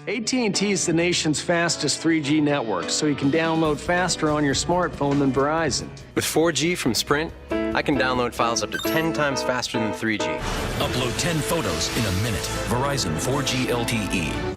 AT&T is the nation's fastest 3G network, so you can download faster on your smartphone than Verizon. With 4G from Sprint, I can download files up to 10 times faster than 3G. Upload 10 photos in a minute. Verizon 4G LTE.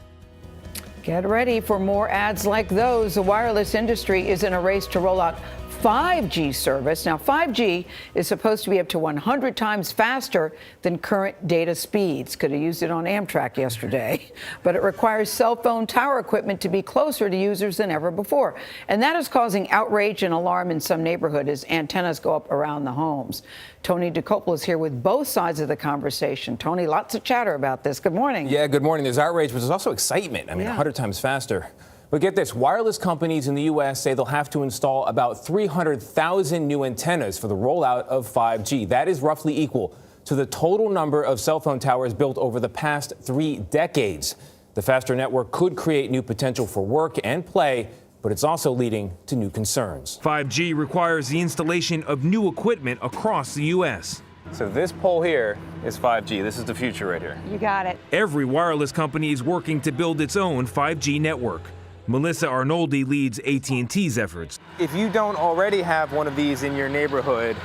Get ready for more ads like those. The wireless industry is in a race to roll out 5G service. Now, 5G is supposed to be up to 100 times faster than current data speeds. Could have used it on Amtrak yesterday. But it requires cell phone tower equipment to be closer to users than ever before. And that is causing outrage and alarm in some neighborhoods as antennas go up around the homes. Tony DeCopel is here with both sides of the conversation. Tony, lots of chatter about this. Good morning. Yeah, good morning. There's outrage, but there's also excitement. 100 times faster. But get this, wireless companies in the U.S. say they'll have to install about 300,000 new antennas for the rollout of 5G. That is roughly equal to the total number of cell phone towers built over the past 3 decades. The faster network could create new potential for work and play, but it's also leading to new concerns. 5G requires the installation of new equipment across the U.S. So this pole here is 5G. This is the future right here. You got it. Every wireless company is working to build its own 5G network. Melissa Arnoldi leads AT&T's efforts. If you don't already have one of these in your neighborhood,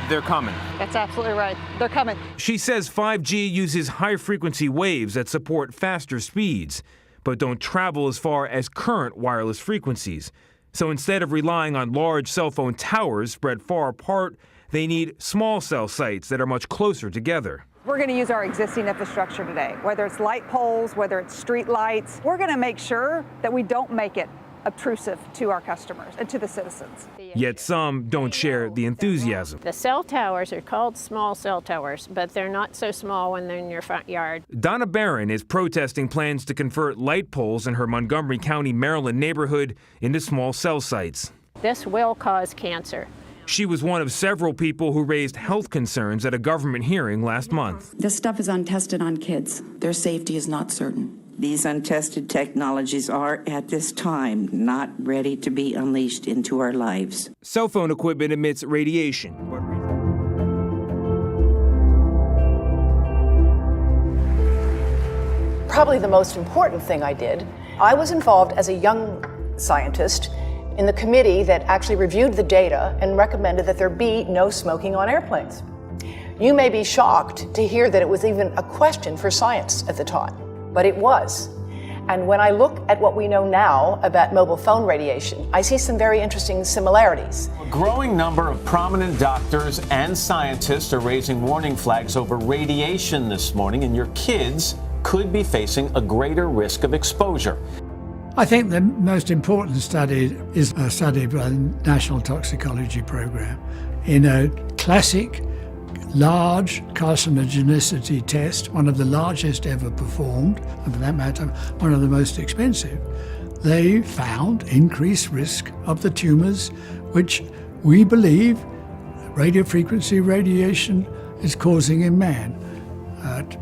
they're coming. That's absolutely right. They're coming. She says 5G uses high-frequency waves that support faster speeds, but don't travel as far as current wireless frequencies. So instead of relying on large cell phone towers spread far apart, they need small cell sites that are much closer together. We're going to use our existing infrastructure today, whether it's light poles, whether it's street lights. We're going to make sure that we don't make it obtrusive to our customers and to the citizens. Yet some don't share the enthusiasm. The cell towers are called small cell towers, but they're not so small when they're in your front yard. Donna Barron is protesting plans to convert light poles in her Montgomery County, Maryland neighborhood into small cell sites. This will cause cancer. She was one of several people who raised health concerns at a government hearing last month. This stuff is untested on kids. Their safety is not certain. These untested technologies are, at this time, not ready to be unleashed into our lives. Cell phone equipment emits radiation. Probably the most important thing I did, I was involved as a young scientist in the committee that actually reviewed the data and recommended that there be no smoking on airplanes. You may be shocked to hear that it was even a question for science at the time, but it was. And when I look at what we know now about mobile phone radiation, I see some very interesting similarities. A growing number of prominent doctors and scientists are raising warning flags over radiation this morning, and your kids could be facing a greater risk of exposure. I think the most important study is a study by the National Toxicology Program in a classic large carcinogenicity test, one of the largest ever performed, and for that matter, one of the most expensive. They found increased risk of the tumors, which we believe radiofrequency radiation is causing in man.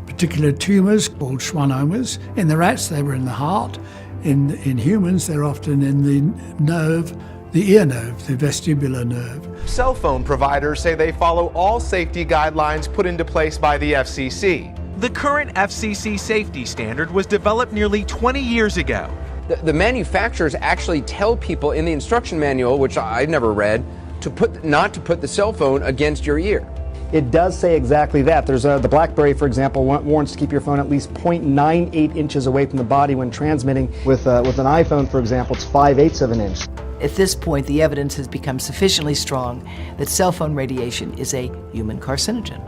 Particular tumors called schwannomas. In the rats, they were in the heart. In humans, they're often in the nerve, the ear nerve, the vestibular nerve. Cell phone providers say they follow all safety guidelines put into place by the FCC. The current FCC safety standard was developed nearly 20 years ago. The manufacturers actually tell people in the instruction manual, which I never read, not to put the cell phone against your ear. It does say exactly that. There's the BlackBerry, for example, warns to keep your phone at least 0.98 inches away from the body when transmitting. With an iPhone, for example, it's 5/8 of an inch. At this point, the evidence has become sufficiently strong that cell phone radiation is a human carcinogen.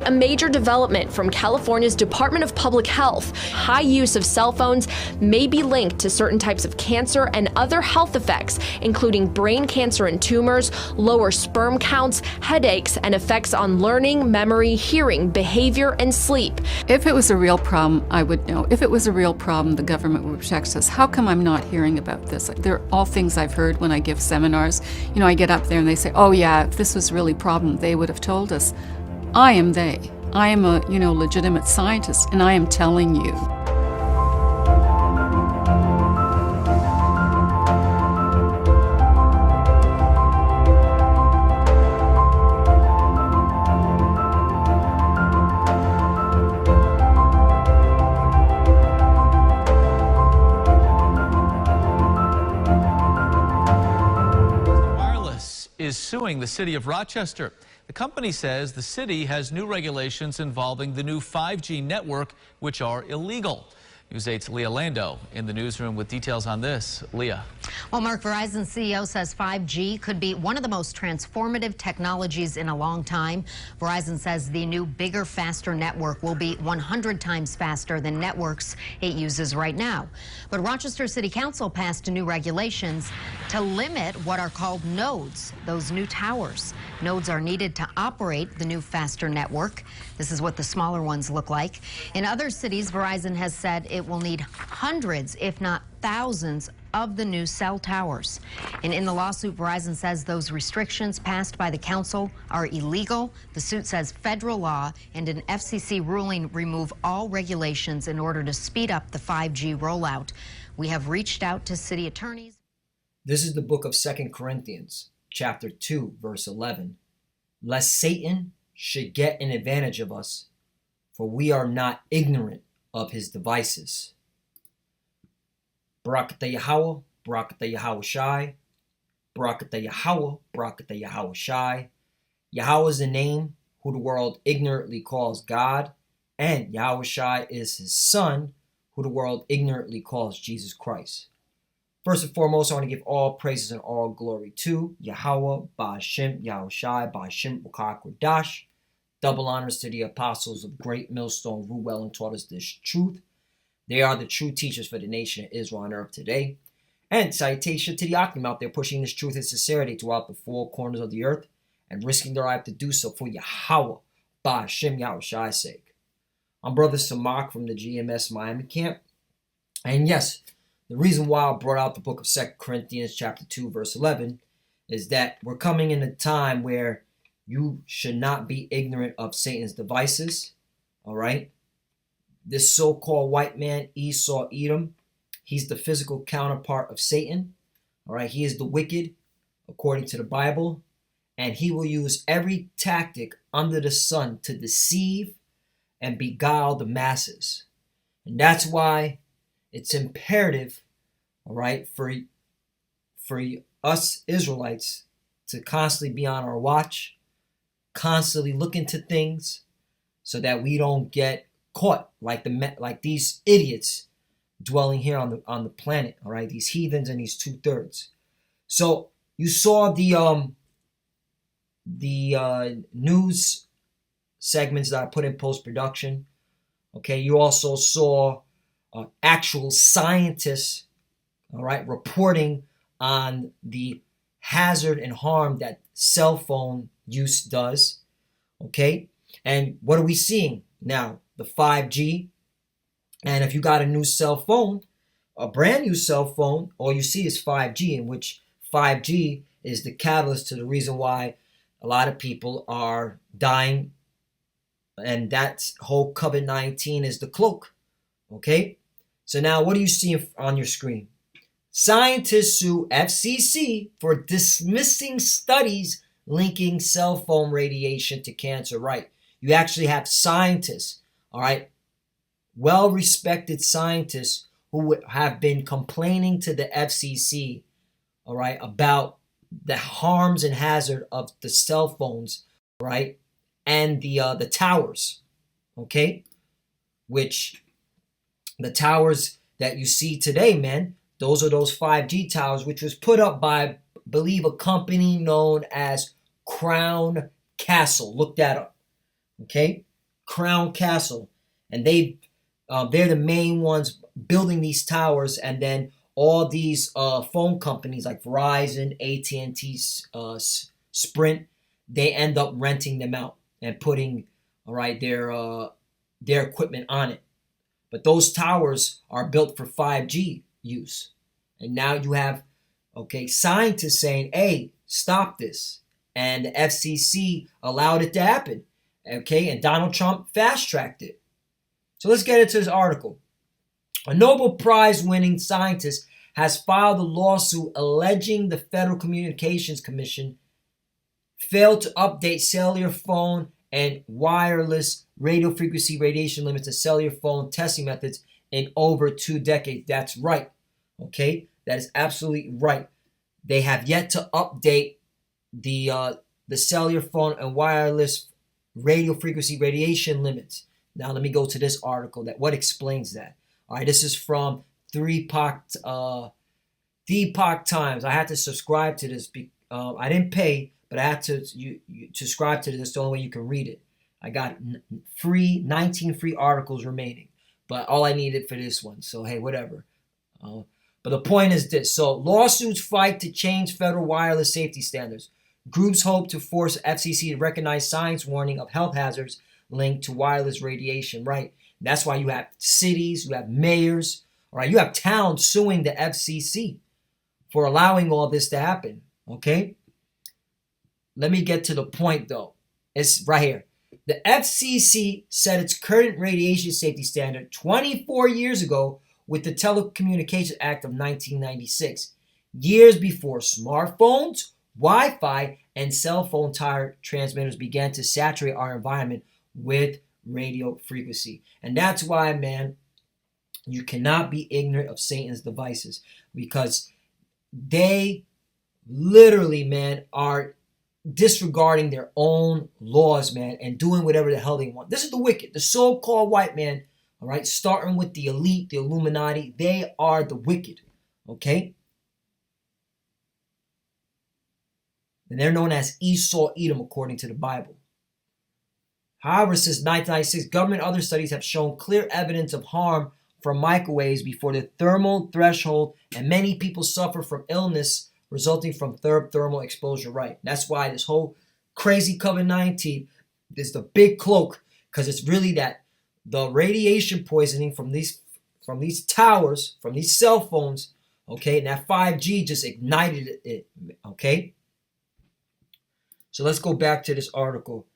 A major development from California's Department of Public Health. High use of cell phones may be linked to certain types of cancer and other health effects, including brain cancer and tumors, lower sperm counts, headaches, and effects on learning, memory, hearing, behavior, and sleep. If it was a real problem, I would know. If it was a real problem, the government would protect us. How come I'm not hearing about this? They're all things I've heard when I give seminars. You know, I get up there and they say, oh yeah, if this was really a problem, they would have told us. I am they. I am a, legitimate scientist, and I am telling you. suing the city of Rochester. The company says the city has new regulations involving the new 5G network, which are illegal. News 8's Leah Lando in the newsroom with details on this. Leah. Well, Mark, Verizon CEO says 5G could be one of the most transformative technologies in a long time. Verizon says the new bigger, faster network will be 100 times faster than networks it uses right now. But Rochester City Council passed new regulations to limit what are called nodes, those new towers. Nodes are needed to operate the new faster network. This is what the smaller ones look like. In other cities, Verizon has said it will need hundreds, if not thousands, of the new cell towers. And in the lawsuit, Verizon says those restrictions passed by the council are illegal. The suit says federal law and an FCC ruling remove all regulations in order to speed up the 5G rollout. We have reached out to city attorneys. This is the book of 2 Corinthians, chapter 2, verse 11. Lest Satan should get an advantage of us, for we are not ignorant of his devices. Barakatah Yahweh, Barakatah Yahweh Shai, Barakatah Yahweh, Barakatah Yahweh Shai. Yahweh is the name who the world ignorantly calls God, and Yahweh Shai is his son, who the world ignorantly calls Jesus Christ. First and foremost, I want to give all praises and all glory to Yahweh, Ba'ashem, Yahweh Shai, Ba'ashem, Ukak, Radash. Double honors to the apostles of Great Millstone, who well and taught us this truth. They are the true teachers for the nation of Israel on earth today. And salutation to the Akim out there pushing this truth and sincerity throughout the four corners of the earth and risking their life to do so for Yahweh, Ba'ashem, Yahweh Shai's sake. I'm Brother Samak from the GMS Miami camp. And yes, the reason why I brought out the book of 2 Corinthians chapter 2, verse 11 is that we're coming in a time where you should not be ignorant of Satan's devices, all right? This so-called white man, Esau Edom, he's the physical counterpart of Satan, all right? He is the wicked, according to the Bible, and he will use every tactic under the sun to deceive and beguile the masses. And that's why it's imperative, all right, for us Israelites to constantly be on our watch, constantly look into things so that we don't get caught like these idiots dwelling here on the planet, all right, these heathens and these 2/3. So you saw the news segments that I put in post-production. Okay, you also saw actual scientists, all right, reporting on the hazard and harm that cell phone use does. Okay, and what are we seeing now? The 5G. And if you got a new cell phone, a brand new cell phone, all you see is 5G, in which 5G is the catalyst to the reason why a lot of people are dying. And that whole COVID-19 is the cloak. Okay? So now what do you see on your screen? Scientists sue FCC for dismissing studies linking cell phone radiation to cancer. Right. You actually have scientists, all right, well-respected scientists who have been complaining to the FCC, all right, about the harms and hazard of the cell phones, right, and the towers, okay, which the towers that you see today, man, those are those 5G towers, which was put up by, I believe, a company known as Crown Castle. Look that up, okay, Crown Castle, and they're the main ones building these towers, and then all these phone companies like Verizon, AT&T, Sprint, they end up renting them out and putting, all right, their equipment on it. But those towers are built for 5G use. And now you have, okay, scientists saying, hey, stop this. And the FCC allowed it to happen. Okay, and Donald Trump fast-tracked it. So let's get into this article. A Nobel Prize-winning scientist has filed a lawsuit alleging the Federal Communications Commission failed to update cellular phone and wireless radio frequency radiation limits and cellular phone testing methods in over 2 decades. That's right. Okay, that is absolutely right. They have yet to update the cellular phone and wireless radio frequency radiation limits. Now let me go to this article what explains that. All right, this is from Deepak Times. I had to subscribe to this. I didn't pay, but I had to subscribe to this. That's the only way you can read it. I got 19 free articles remaining, but all I needed for this one. So hey, whatever. But the point is this. So lawsuits fight to change federal wireless safety standards. Groups hope to force FCC to recognize science warning of health hazards linked to wireless radiation, right? That's why you have cities, you have mayors, all right? You have towns suing the FCC for allowing all this to happen, okay? Let me get to the point, though. It's right here. The FCC set its current radiation safety standard 24 years ago with the Telecommunications Act of 1996, years before smartphones, Wi-Fi, and cell phone tower transmitters began to saturate our environment with radio frequency. And that's why, man, you cannot be ignorant of Satan's devices, because they literally, man, are disregarding their own laws, man, and doing whatever the hell they want. This is the wicked, the so-called white man, all right, starting with the elite, the Illuminati. They are the wicked, okay? And they're known as Esau, Edom, according to the Bible. However, since 1996, government and other studies have shown clear evidence of harm from microwaves before the thermal threshold, and many people suffer from illness resulting from thermal exposure, right? That's why this whole crazy COVID-19 is the big cloak, because it's really that the radiation poisoning from these towers, from these cell phones, okay, and that 5G just ignited it, okay? So let's go back to this article.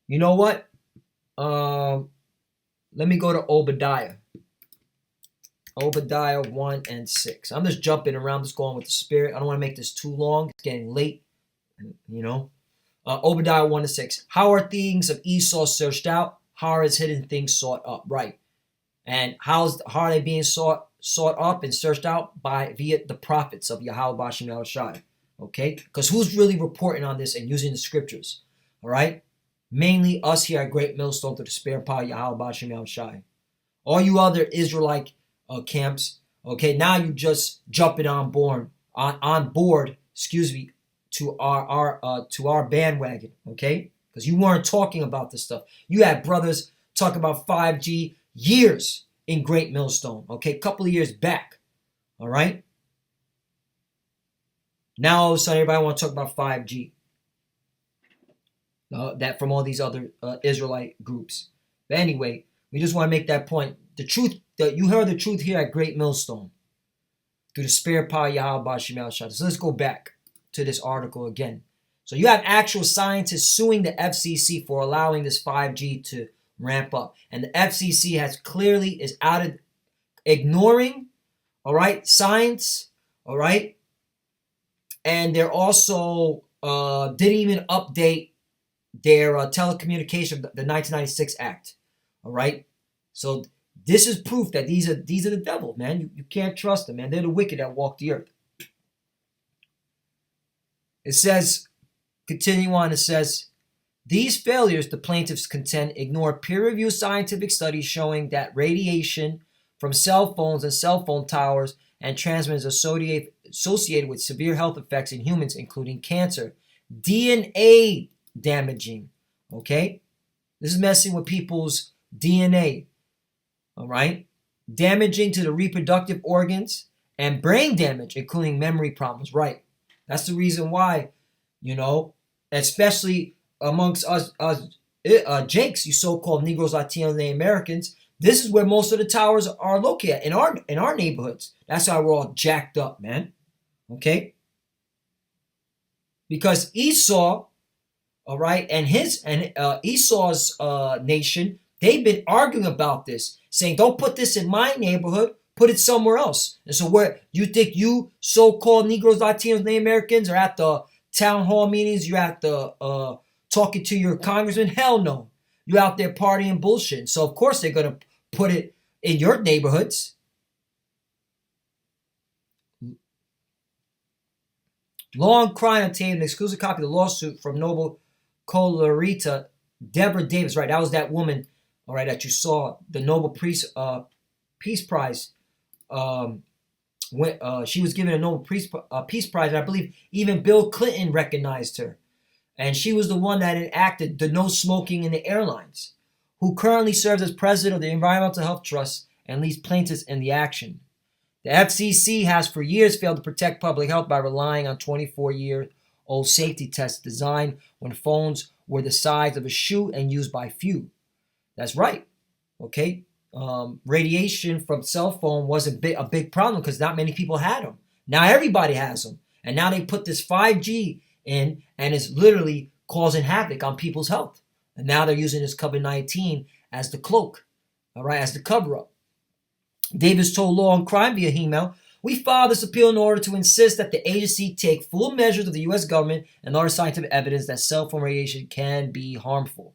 You know what? Let me go to Obadiah. Obadiah 1 and 6. I'm just jumping around, just going with the spirit. I don't want to make this too long. It's getting late, you know. Obadiah 1 and 6. How are things of Esau searched out? How are his hidden things sought up? Right. And how are they being sought up and searched out? Via the prophets of Yahweh Bashim Yahushai. Okay? Because who's really reporting on this and using the scriptures? All right? Mainly us here at Great Millstone through the spirit and power of Yahweh Bashim Yahushai. All you other Israelite camps, okay, now you just jumping on board, to our bandwagon, okay? Because you weren't talking about this stuff. You had brothers talk about 5G years in Great Millstone, okay? A couple of years back, all right? Now all of a sudden everybody want to talk about 5G. That from all these other Israelite groups. But anyway, we just want to make that point. The truth, you heard the truth here at Great Millstone through the spirit power of Yahweh Bashim Yahushua. So let's go back to this article again. So you have actual scientists suing the FCC for allowing this 5G to ramp up. And the FCC is out of ignoring, all right, science, all right? And they're also didn't even update their telecommunication, the 1996 Act, all right? So this is proof that these are the devil, man. You can't trust them, man. They're the wicked that walk the earth. It says, continue on, it says, these failures, the plaintiffs contend, ignore peer-reviewed scientific studies showing that radiation from cell phones and cell phone towers and transmitters associated with severe health effects in humans, including cancer, DNA damaging, okay? This is messing with people's DNA, all right? Damaging to the reproductive organs and brain damage, including memory problems, right? That's the reason why, you know, especially amongst us Jakes, you so-called Negroes, Latinos, and Americans, this is where most of the towers are located, in our neighborhoods. That's why we're all jacked up, man. Okay? Because Esau, all right, and Esau's nation, they've been arguing about this, saying, don't put this in my neighborhood, put it somewhere else. And so where you think you so-called Negroes, Latinos, and Americans are at the town hall meetings, you're at the talking to your congressman? Hell no. You're out there partying bullshit. So of course they're going to put it in your neighborhoods. Long crime obtained an exclusive copy of the lawsuit from Nobel Colorita Deborah Davis. Right, that was that woman, all right, that you saw, the Nobel Peace Prize. When she was given a Nobel Peace Prize, and I believe even Bill Clinton recognized her. And she was the one that enacted the no smoking in the airlines, who currently serves as president of the Environmental Health Trust and leads plaintiffs in the action. The FCC has for years failed to protect public health by relying on 24-year-old safety tests designed when phones were the size of a shoe and used by few. That's right, okay? Radiation from cell phone wasn't a big problem because not many people had them. Now everybody has them. And now they put this 5G in, and it's literally causing havoc on people's health. And now they're using this COVID-19 as the cloak, all right, as the cover-up. Davis told Law and Crime via email, "We filed this appeal in order to insist that the agency take full measures of the U.S. government and other scientific evidence that cell phone radiation can be harmful."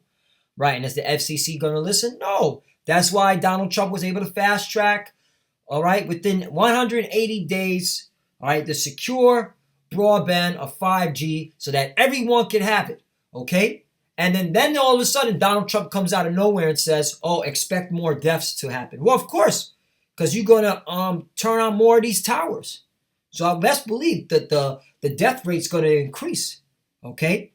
Right, and is the FCC going to listen? No. That's why Donald Trump was able to fast track, all right, within 180 days, all right, the secure broadband of 5G so that everyone can have it, okay? And then all of a sudden, Donald Trump comes out of nowhere and says, oh, expect more deaths to happen. Well, of course, because you're going to turn on more of these towers. So I best believe that the death rate's going to increase, okay?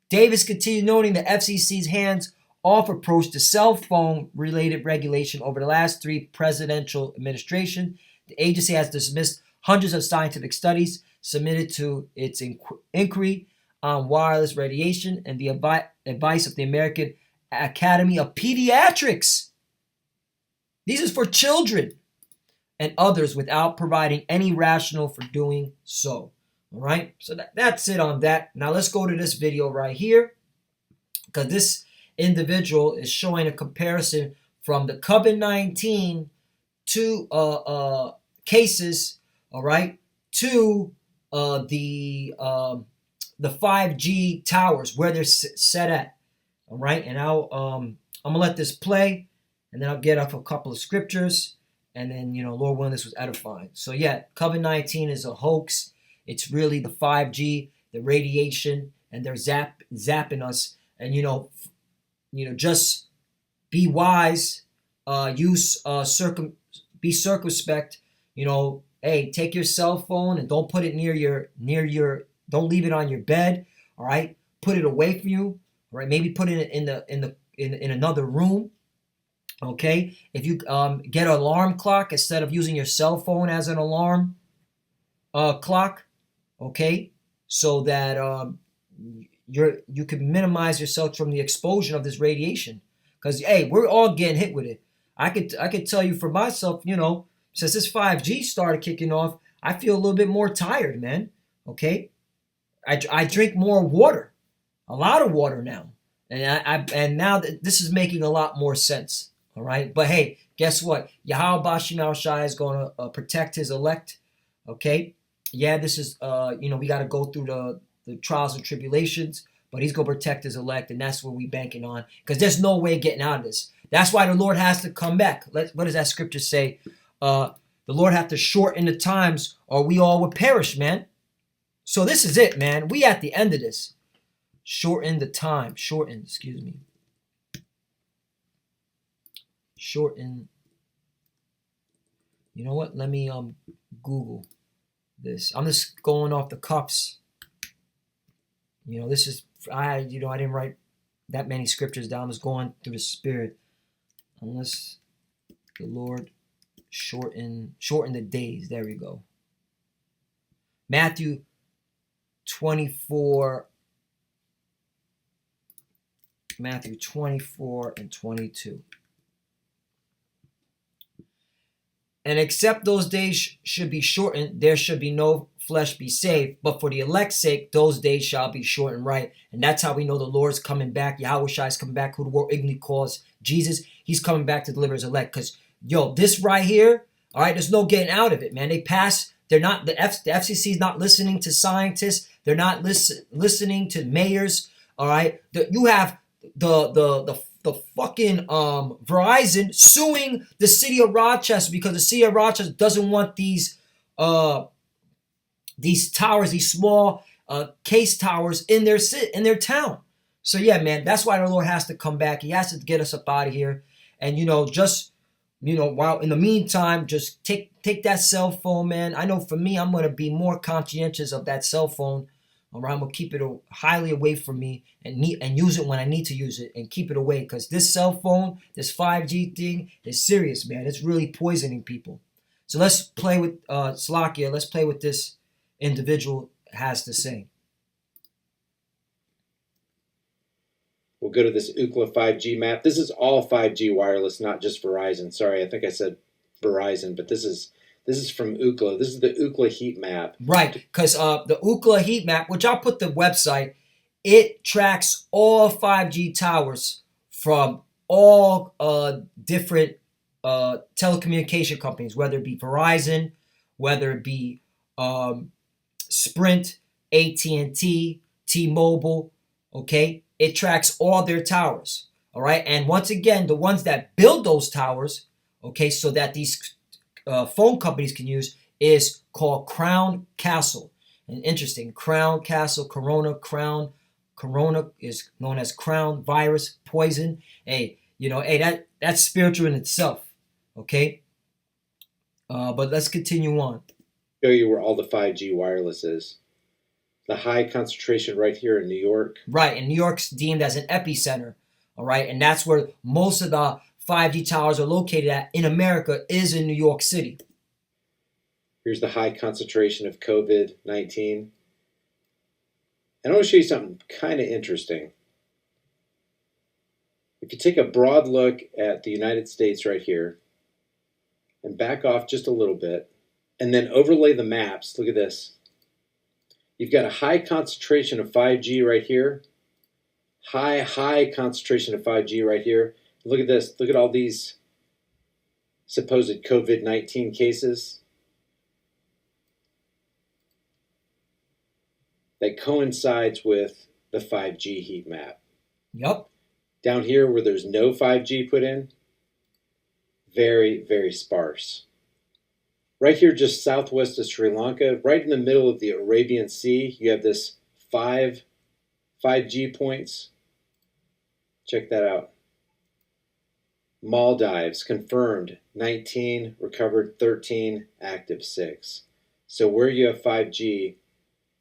Davis continued noting the FCC's hands-off approach to cell phone-related regulation over the last 3 presidential administrations. The agency has dismissed hundreds of scientific studies submitted to its inquiry on wireless radiation and the advice of the American Academy of Pediatrics. This is for children and others without providing any rationale for doing so. All right, so that's it on that. Now let's go to this video right here, because this individual is showing a comparison from the COVID-19 to cases, all right, to the 5G towers where they're set at, all right. And I'm gonna let this play, and then I'll get up a couple of scriptures, and then Lord willing, this was edifying. So yeah, COVID-19 is a hoax. It's really the 5G, the radiation, and they're zapping us. And just be wise, be circumspect. Hey, take your cell phone and don't put it near your. Don't leave it on your bed. All right, put it away from you. All right, maybe put it in another room. Okay, if you get an alarm clock instead of using your cell phone as an alarm clock. Okay, so that you can minimize yourself from the exposure of this radiation, because hey, we're all getting hit with it. I could tell you for myself, since this 5G started kicking off, I feel a little bit more tired, man. Okay, I drink more water, a lot of water now, and now that this is making a lot more sense. All right, but hey, guess what? Yahweh Bashim Shai is going to protect his elect. Okay. Yeah, this is, we got to go through the trials and tribulations, but he's going to protect his elect, and that's what we're banking on, because there's no way of getting out of this. That's why the Lord has to come back. What does that scripture say? The Lord have to shorten the times, or we all would perish, man. So this is it, man. We at the end of this. Shorten the time. Shorten. You know what? Let me Google this. I'm just going off the cuffs. This is I didn't write that many scriptures down. I'm just going through the Spirit. Unless the Lord shorten the days. There we go. Matthew 24 and 22. And except those days should be shortened, there should be no flesh be saved. But for the elect's sake, those days shall be shortened, right? And that's how we know the Lord's coming back. Yahweh Shai is coming back, who the world ignorantly calls Jesus. He's coming back to deliver his elect. Because, this right here, all right, there's no getting out of it, man. They pass. They're not, the FCC is not listening to scientists. They're not listening to mayors, all right? You have the fucking Verizon suing the city of Rochester because the city of Rochester doesn't want these these towers, these small case towers in their town. So yeah, man, that's why the Lord has to come back. He has to get us up out of here. And while in the meantime, just take that cell phone, man. I know for me, I'm gonna be more conscientious of that cell phone. All right, I'm gonna keep it highly away from me and use it when I need to use it and keep it away, because this cell phone, this 5G thing is serious, man. It's really poisoning people. So let's play with Slakia. Let's play what this individual has to say. We'll go to this Ookla 5G map. This is all 5G wireless, not just Verizon. Sorry, I think I said Verizon, but this is from Ookla. This is the Ookla heat map. Right, because the Ookla heat map, which I'll put the website, it tracks all 5G towers from all different telecommunication companies, whether it be Verizon, whether it be Sprint, AT&T, T-Mobile, okay? It tracks all their towers, all right? And once again, the ones that build those towers, okay, so that these phone companies can use, is called Crown Castle. And interesting, Crown Castle, Corona is known as Crown virus, poison. Hey, that's spiritual in itself, okay? But let's continue on. Show you where all the 5G wireless is. The high concentration right here in New York. Right, and New York's deemed as an epicenter, all right? And that's where most of the 5G towers are located at in America, is in New York City. Here's the high concentration of COVID-19. And I want to show you something kind of interesting. If you take a broad look at the United States right here and back off just a little bit and then overlay the maps, look at this. You've got a high concentration of 5G right here. High concentration of 5G right here. Look at this. Look at all these supposed COVID-19 cases. That coincides with the 5G heat map. Yep. Down here where there's no 5G put in, very, very sparse. Right here, just southwest of Sri Lanka, right in the middle of the Arabian Sea, you have this 5G points. Check that out. Maldives, confirmed 19, recovered 13, active 6. So where you have 5G,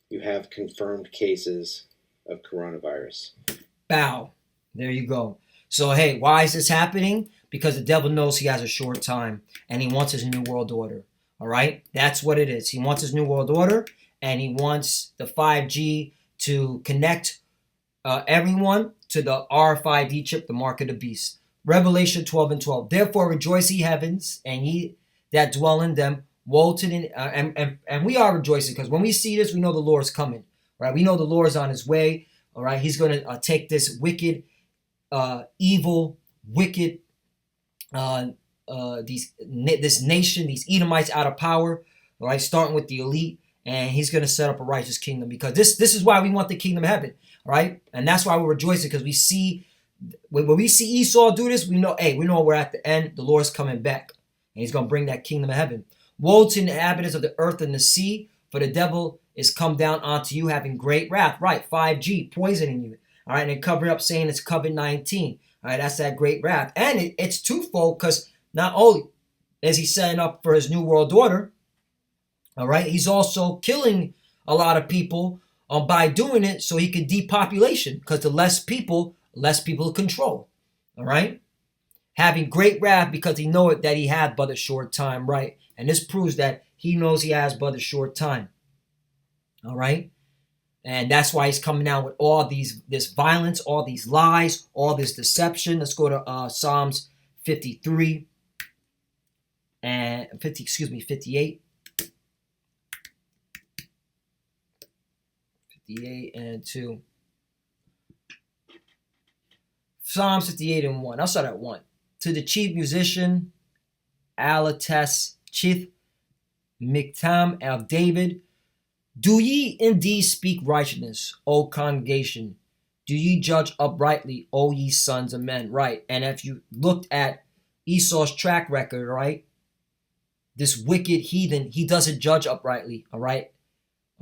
you have confirmed cases of coronavirus. Bow. There you go. So, hey, why is this happening? Because the devil knows he has a short time and he wants his new world order. All right? That's what it is. He wants his new world order, and he wants the 5G to connect everyone to the RFID chip, the mark of the beast. Revelation 12:12. Therefore rejoice, ye heavens, and ye that dwell in them. Woe to the, and we are rejoicing, because when we see this, we know the Lord's coming. Right? We know the Lord's on his way. All right? He's going to take this wicked, evil, wicked, this nation, these Edomites, out of power, all right, starting with the elite, and he's going to set up a righteous kingdom, because this is why we want the kingdom of heaven, all right? And that's why we're rejoicing, because we see, when we see Esau do this, we know, hey, we know we're at the end, the Lord's coming back, and he's going to bring that kingdom of heaven. Woe to the inhabitants of the earth and the sea, for the devil is come down onto you having great wrath, right? 5G, poisoning you, all right, and then cover up saying it's COVID-19, all right, that's that great wrath. And it's twofold, because not only is he setting up for his new world order, all right, he's also killing a lot of people by doing it so he can depopulation, because the less people to control, all right? Having great wrath because he knoweth that he hath but a short time, right? And this proves that he knows he has but a short time, all right? And that's why he's coming out with all this violence, all these lies, all this deception. Let's go to Psalms 53 and 58. 58 and 2. Psalms 58 and 1. I'll start at 1. To the chief musician, Alatas Chith Miktam of David, do ye indeed speak righteousness, O congregation? Do ye judge uprightly, O ye sons of men? Right. And if you looked at Esau's track record, right, this wicked heathen, he doesn't judge uprightly, all right?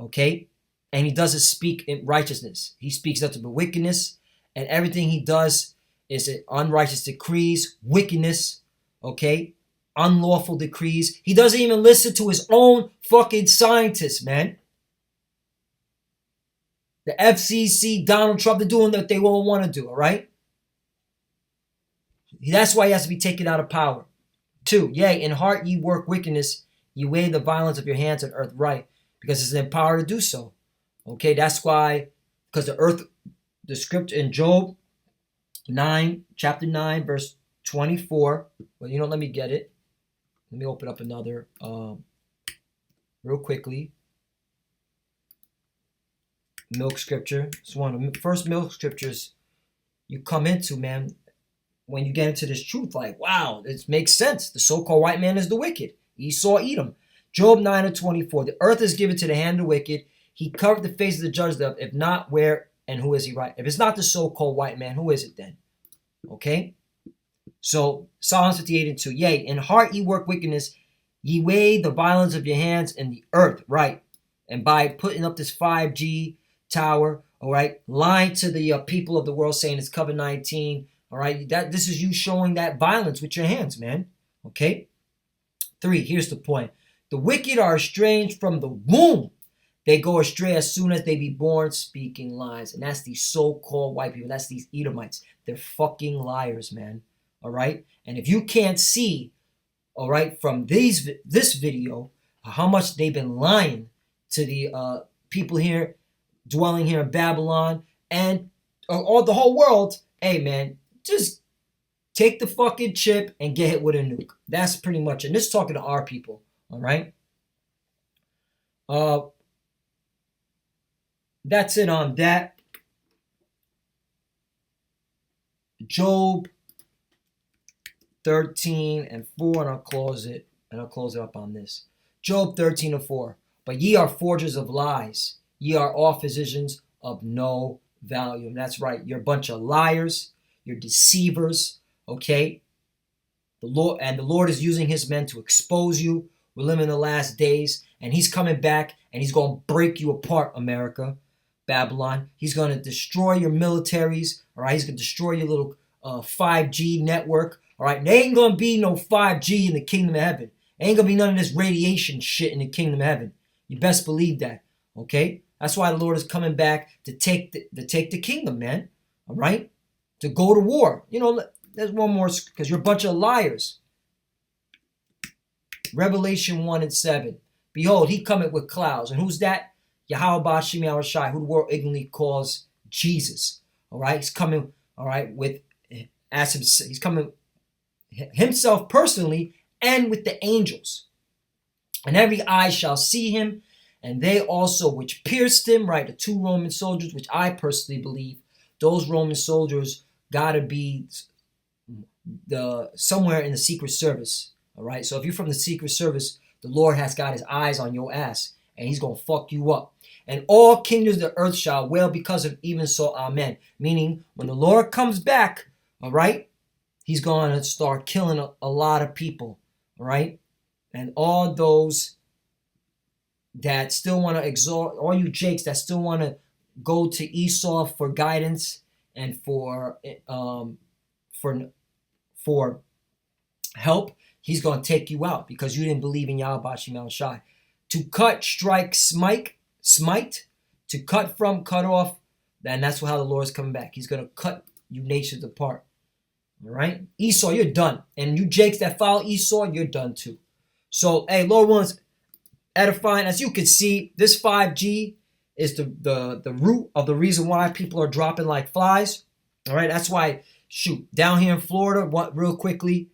okay? And he doesn't speak in righteousness. He speaks nothing but wickedness, and everything he does is unrighteous decrees, wickedness, okay? Unlawful decrees. He doesn't even listen to his own fucking scientists, man. The FCC, Donald Trump, they're doing what they all want to do, all right? That's why he has to be taken out of power. 2, yea, in heart ye work wickedness, ye weigh the violence of your hands on earth right, because it's in power to do so. Okay, that's why, because the scripture in Job 9, chapter 9, verse 24, well, let me get it. Let me open up another real quickly. Milk scripture. It's one of the first milk scriptures you come into, man, when you get into this truth. Like, wow, it makes sense. The so-called white man is the wicked. Esau, Edom. Job 9:24. The earth is given to the hand of the wicked. He covered the face of the judge thereof. If not, where and who is he right? If it's not the so-called white man, who is it then? Okay? So, Psalms 58:2. Yea, in heart ye work wickedness. Ye weigh the violence of your hands in the earth, right? And by putting up this 5G tower, all right, lying to the people of the world saying it's COVID-19, all right, this is you showing that violence with your hands, man. Okay? 3, here's the point. The wicked are estranged from the womb. They go astray as soon as they be born, speaking lies. And that's these so-called white people. That's these Edomites. They're fucking liars, man. All right? And if you can't see, all right, from this video, how much they've been lying to the people here, dwelling here in Babylon, and all the whole world, hey, man, just take the fucking chip and get hit with a nuke. That's pretty much it. And this is talking to our people, all right? That's it on that. Job 13:4, and I'll close it up on this. Job 13:4. But ye are forgers of lies. Ye are all physicians of no value. And that's right. You're a bunch of liars. You're deceivers. Okay? The Lord is using his men to expose you. We're living in the last days, and he's coming back, and he's going to break you apart, America, Babylon. He's going to destroy your militaries. All right? He's going to destroy your little 5G network. All right? There ain't going to be no 5G in the kingdom of heaven. There ain't going to be none of this radiation shit in the kingdom of heaven. You best believe that. Okay? That's why the Lord is coming back to take the kingdom, man. All right? To go to war. There's one more, because you're a bunch of liars. Revelation 1:7. Behold, he cometh with clouds. And who's that? Yahweh Bashim Yahushai, who the world ignorantly calls Jesus. All right? He's coming, all right, he's coming himself personally and with the angels. And every eye shall see him, and they also which pierced him, right? The 2 Roman soldiers, which I personally believe, those Roman soldiers gotta be somewhere in the Secret Service. All right. So if you're from the Secret Service, the Lord has got his eyes on your ass, and he's gonna fuck you up. And all kingdoms of the earth shall wail because of even so, amen. Meaning, when the Lord comes back, all right, he's gonna start killing a lot of people. All right. And all those that still want to exalt, all you jakes that still want to go to Esau for guidance and for help, he's going to take you out because you didn't believe in Yahweh Bashim Yahushai. To cut, strike, smite, to cut from, cut off, and that's how the Lord is coming back. He's going to cut you nations apart. All right? Esau, you're done. And you jakes that follow Esau, you're done too. So, hey, Lord wants edifying. As you can see, this 5G is the root of the reason why people are dropping like flies. All right, that's why, shoot, down here in Florida, real quickly,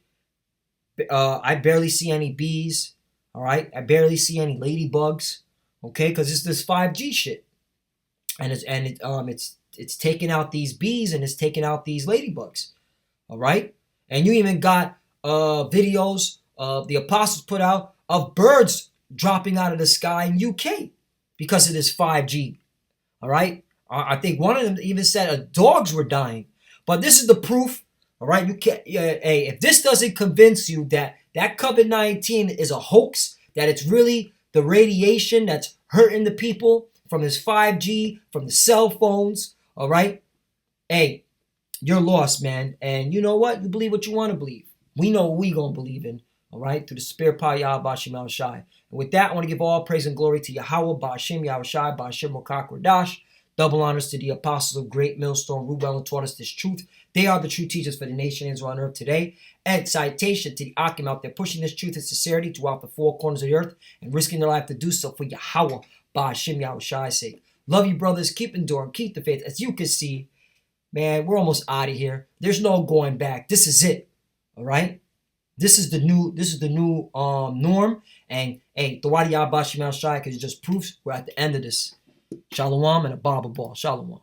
I barely see any bees. All right, I barely see any ladybugs. Okay, because it's this 5G shit, and it's taking out these bees and it's taking out these ladybugs. All right, and you even got videos the apostles put out of birds dropping out of the sky in UK because of this 5G. All right. I think one of them even said dogs were dying. But this is the proof. All right. You can't. Hey, if this doesn't convince you that COVID-19 is a hoax, that it's really the radiation that's hurting the people from this 5G, from the cell phones, all right? Hey, you're lost, man. And you know what? You believe what you want to believe. We know what we going to believe in, all right? Through the spirit power Yahweh Bashim Yahushai. And with that, I want to give all praise and glory to Yahweh Bashim Yahushai Bashim Mokak Radash. Double honors to the apostles of Great Millstone, Rubel, and taught us this truth. They are the true teachers for the nation Israel on earth today. And citation to the Akim out there pushing this truth and sincerity throughout the four corners of the earth and risking their life to do so for Yahweh Bashim Yahushai's sake. Love you, brothers. Keep enduring. Keep the faith. As you can see, man, we're almost out of here. There's no going back. This is it. All right? This is the new norm. And hey, the Wadi Yahweh Bashim Yahushai, because it just proves we're at the end of this. Shalom and a Bible ball. Shalom.